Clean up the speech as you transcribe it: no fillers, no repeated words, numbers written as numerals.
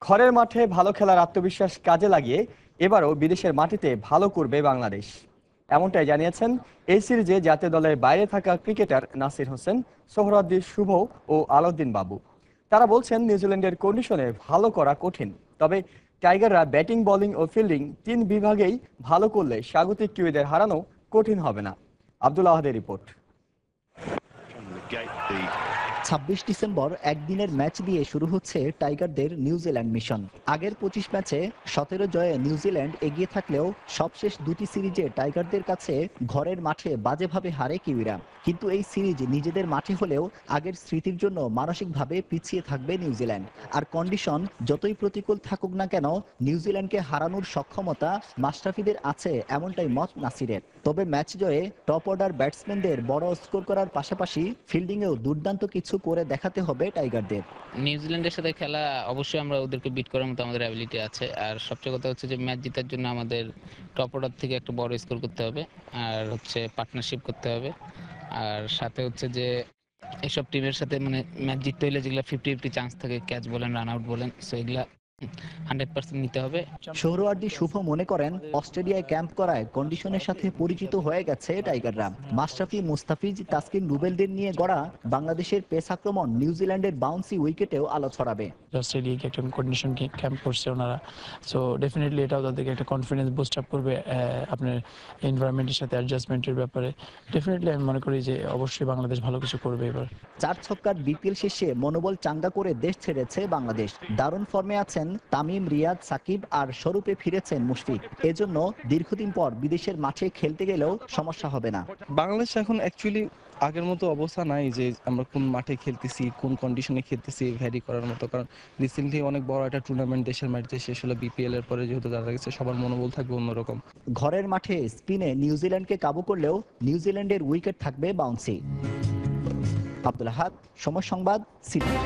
ঘরের মাঠে ভালো খেলার আত্মবিশ্বাস কাজে লাগিয়ে এবারও বিদেশের মাটিতে ভালো করবে বাংলাদেশ, এমনটাই জানিয়েছেন এই সিরিজে জাতীয় দলের বাইরে থাকা ক্রিকেটার নাসির হোসেন, সোহরাওয়ার্দী শুভ ও আলাউদ্দিন বাবু। তারা বলছেন নিউজিল্যান্ডের কন্ডিশনে ভালো করা কঠিন, তবে টাইগাররা ব্যাটিং, বোলিং ও ফিল্ডিং 3 বিভাগেই ভালো করলে স্বাগতিক কিউইদের হারানো কঠিন হবে না। আব্দুল আহাদের রিপোর্ট। ২৬ ডিসেম্বর একদিনের ম্যাচ দিয়ে শুরু হচ্ছে টাইগারদের নিউজিল্যান্ড মিশন। আগের ২৫ ম্যাচে ১৭ জয়ে নিউজিল্যান্ড এগিয়ে থাকলেও সবশেষ দুটি সিরিজে টাইগারদের কাছে ঘরের মাঠে বাজেভাবে হারে কিউইরা। কিন্তু এই সিরিজ নিজেদের মাঠে হলেও আগের স্মৃতির জন্য মানসিকভাবে পিছিয়ে থাকবে নিউজিল্যান্ড। আর কন্ডিশন যতই প্রতিকূল থাকুক না কেন, নিউজিল্যান্ডকে হারানোর সক্ষমতা মাশরাফিদের আছে, এমনটাই মত নাসিরের। তবে ম্যাচ জয়ে টপ অর্ডার ব্যাটসম্যানদের বড় স্কোর করার পাশাপাশি ফিল্ডিংয়েও দুর্দান্ত কিছু করে দেখাতে হবে টাইগারদের। নিউজিল্যান্ডের সাথে খেলা অবশ্যই আমরা ওদেরকে বিট করার মতো আমাদের অ্যাবিলিটি আছে, আর সবচেয়ে কথা হচ্ছে যে ম্যাচ জেতার জন্য আমাদের টপ অর্ডার থেকে একটা বড় স্কোর করতে হবে, আর হচ্ছে পার্টনারশিপ করতে হবে, আর সাথে হচ্ছে যে এসব টিমের সাথে মানে ম্যাচ জিততে হলে যেগুলো 50-50 চান্স থাকে, ক্যাচ বলেন, রান আউট বলেন, সো এগুলা 100% নিতে হবে। সোহরাওয়ার্দী শুভ মনে করেন অস্ট্রেলিয়ায় ক্যাম্প করায় কন্ডিশনের সাথে পরিচিত হয়ে গেছে টাইগাররা। মাশরাফি, মুস্তাফিজ, তাসকিন, রুবেলদের নিয়ে গড়া বাংলাদেশের পেস আক্রমণ নিউজিল্যান্ডের বাউন্সি উইকেটেও আলো ছড়াবে। অস্ট্রেলিয়াকে একটা কন্ডিশন ক্যাম্প করছে ওনারা, সো ডেফিনেটলি এটাও তাদেরকে একটা কনফিডেন্স বুস্ট আপ করবে আপনার এনভায়রনমেন্টের সাথে অ্যাডজাস্টমেন্টের ব্যাপারে। ডেফিনেটলি আমি মনে করি যে অবশ্যই বাংলাদেশ ভালো কিছু করবে এবার। 4 ছক্কার বিপিএল শেষে মনোবল চাঙ্গা করে দেশ ছেড়েছে বাংলাদেশ। দারুণ ফর্মে আছেন তামিম, রিয়াদ, সাকিব আর স্বরূপে ফিরেছেন মুশফিক। এজন্য দীর্ঘদিন পর বিদেশের মাঠে খেলতে গেলেও সমস্যা হবে না। বাংলাদেশ এখন অ্যাকচুয়ালি আগের মতো অবস্থা নাই যে আমরা কোন মাঠে খেলতেছি, কোন কন্ডিশনে খেলতেছি ভ্যারি করার মতো, কারণ রিসেন্টলি অনেক বড় একটা টুর্নামেন্ট দেশের মাটিতে শেষ হলো বিপিএল এর পরে, যেহেতু জানা গেছে সবার মনোবল থাকবে অন্যরকম। ঘরের মাঠে স্পিনে নিউজিল্যান্ডকে কাবু করলেও নিউজিল্যান্ডের উইকেট থাকবে বাউন্সি। আব্দুল আহাদ, সময় সংবাদ, সিডনি।